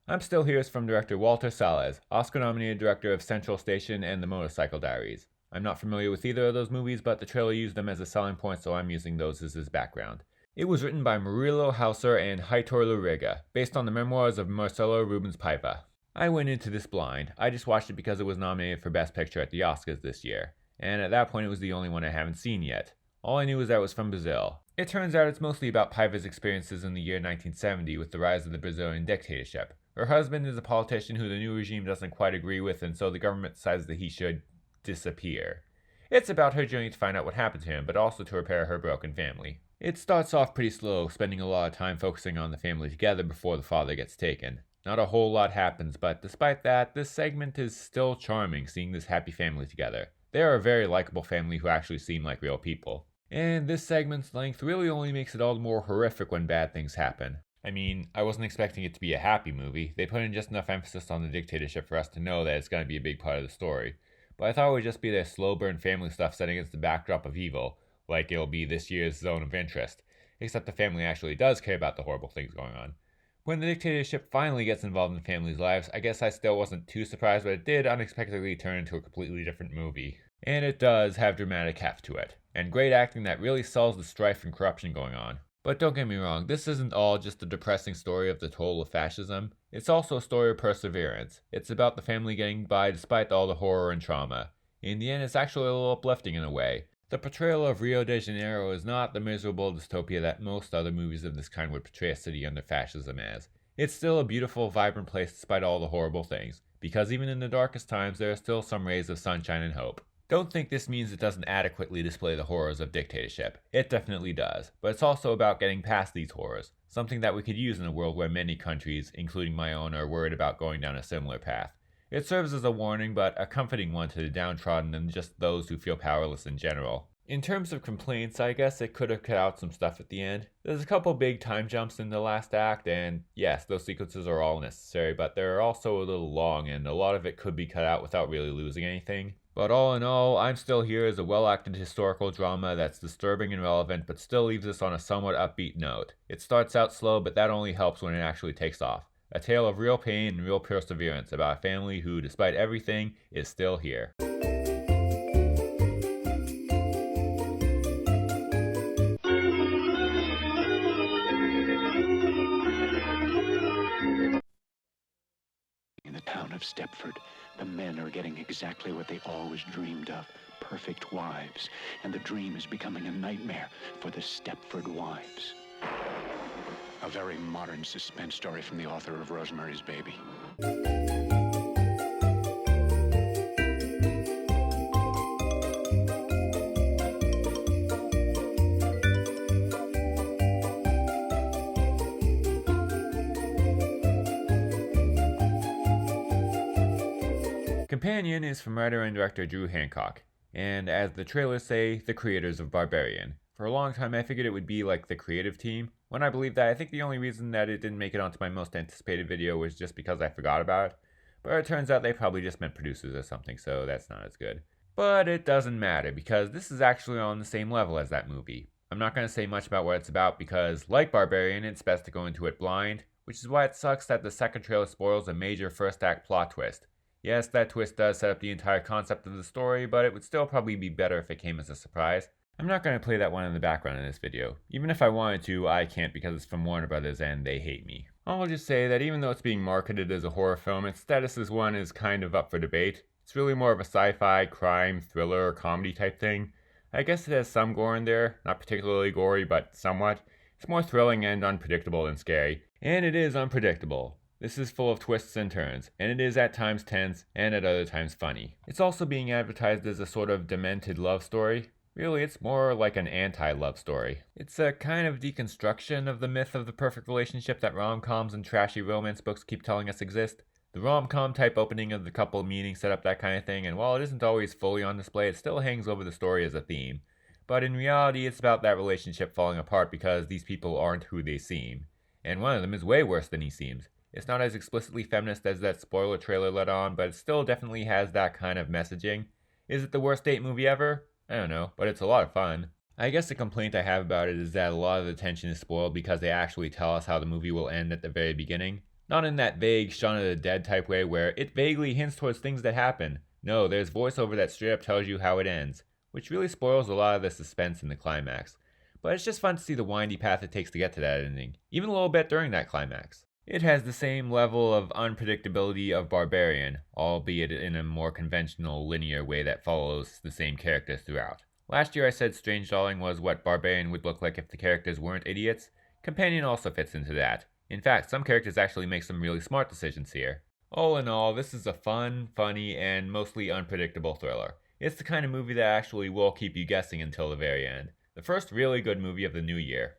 I'm Still Here is from director Walter Salles, Oscar-nominated director of Central Station and The Motorcycle Diaries. I'm not familiar with either of those movies, but the trailer used them as a selling point, so I'm using those as his background. It was written by Murilo Hauser and Heitor Luriga, based on the memoirs of Marcelo Rubens Paiva. I went into this blind. I just watched it because it was nominated for Best Picture at the Oscars this year, and at that point it was the only one I haven't seen yet. All I knew was that it was from Brazil. It turns out it's mostly about Paiva's experiences in the year 1970 with the rise of the Brazilian dictatorship. Her husband is a politician who the new regime doesn't quite agree with, and so the government decides that he should disappear. It's about her journey to find out what happened to him, but also to repair her broken family. It starts off pretty slow, spending a lot of time focusing on the family together before the father gets taken. Not a whole lot happens, but despite that, this segment is still charming, seeing this happy family together. They are a very likable family who actually seem like real people. And this segment's length really only makes it all the more horrific when bad things happen. I mean, I wasn't expecting it to be a happy movie. They put in just enough emphasis on the dictatorship for us to know that it's going to be a big part of the story. But I thought it would just be their slow burn family stuff set against the backdrop of evil, like it'll be this year's Zone of Interest. Except the family actually does care about the horrible things going on. When the dictatorship finally gets involved in the family's lives, I guess I still wasn't too surprised, but it did unexpectedly turn into a completely different movie. And it does have dramatic heft to it, and great acting that really sells the strife and corruption going on. But don't get me wrong, this isn't all just a depressing story of the toll of fascism. It's also a story of perseverance. It's about the family getting by despite all the horror and trauma. In the end, it's actually a little uplifting in a way. The portrayal of Rio de Janeiro is not the miserable dystopia that most other movies of this kind would portray a city under fascism as. It's still a beautiful, vibrant place despite all the horrible things, because even in the darkest times there are still some rays of sunshine and hope. Don't think this means it doesn't adequately display the horrors of dictatorship. It definitely does, but it's also about getting past these horrors, something that we could use in a world where many countries, including my own, are worried about going down a similar path. It serves as a warning, but a comforting one to the downtrodden and just those who feel powerless in general. In terms of complaints, I guess it could have cut out some stuff at the end. There's a couple big time jumps in the last act, and yes, those sequences are all necessary, but they're also a little long, and a lot of it could be cut out without really losing anything. But all in all, I'm Still Here is a well-acted historical drama that's disturbing and relevant, but still leaves us on a somewhat upbeat note. It starts out slow, but that only helps when it actually takes off. A tale of real pain and real perseverance about a family who, despite everything, is still here. In the town of Stepford, the men are getting exactly what they always dreamed of, perfect wives. And the dream is becoming a nightmare for the Stepford wives. A very modern suspense story from the author of Rosemary's Baby. Companion is from writer and director Drew Hancock, and as the trailers say, the creators of Barbarian. For a long time I figured it would be like the creative team. When I believed that, I think the only reason that it didn't make it onto my most anticipated video was just because I forgot about it. But it turns out they probably just meant producers or something, so that's not as good. But it doesn't matter, because this is actually on the same level as that movie. I'm not going to say much about what it's about because, like Barbarian, it's best to go into it blind, which is why it sucks that the second trailer spoils a major first act plot twist. Yes, that twist does set up the entire concept of the story, but it would still probably be better if it came as a surprise. I'm not going to play that one in the background in this video. Even if I wanted to, I can't because it's from Warner Brothers and they hate me. I'll just say that even though it's being marketed as a horror film, its status as one is kind of up for debate. It's really more of a sci-fi, crime, thriller, or comedy type thing. I guess it has some gore in there, not particularly gory, but somewhat. It's more thrilling and unpredictable than scary. And it is unpredictable. This is full of twists and turns, and it is at times tense, and at other times funny. It's also being advertised as a sort of demented love story. Really, it's more like an anti-love story. It's a kind of deconstruction of the myth of the perfect relationship that rom-coms and trashy romance books keep telling us exist. The rom-com type opening of the couple meeting set up that kind of thing, and while it isn't always fully on display, it still hangs over the story as a theme. But in reality, it's about that relationship falling apart because these people aren't who they seem. And one of them is way worse than he seems. It's not as explicitly feminist as that spoiler trailer let on, but it still definitely has that kind of messaging. Is it the worst date movie ever? I don't know, but it's a lot of fun. I guess the complaint I have about it is that a lot of the tension is spoiled because they actually tell us how the movie will end at the very beginning. Not in that vague Shaun of the Dead type way where it vaguely hints towards things that happen. No, there's voiceover that straight up tells you how it ends, which really spoils a lot of the suspense in the climax. But it's just fun to see the windy path it takes to get to that ending, even a little bit during that climax. It has the same level of unpredictability of Barbarian, albeit in a more conventional linear way that follows the same characters throughout. Last year I said Strange Darling was what Barbarian would look like if the characters weren't idiots. Companion also fits into that. In fact, some characters actually make some really smart decisions here. All in all, this is a fun, funny, and mostly unpredictable thriller. It's the kind of movie that actually will keep you guessing until the very end. The first really good movie of the new year.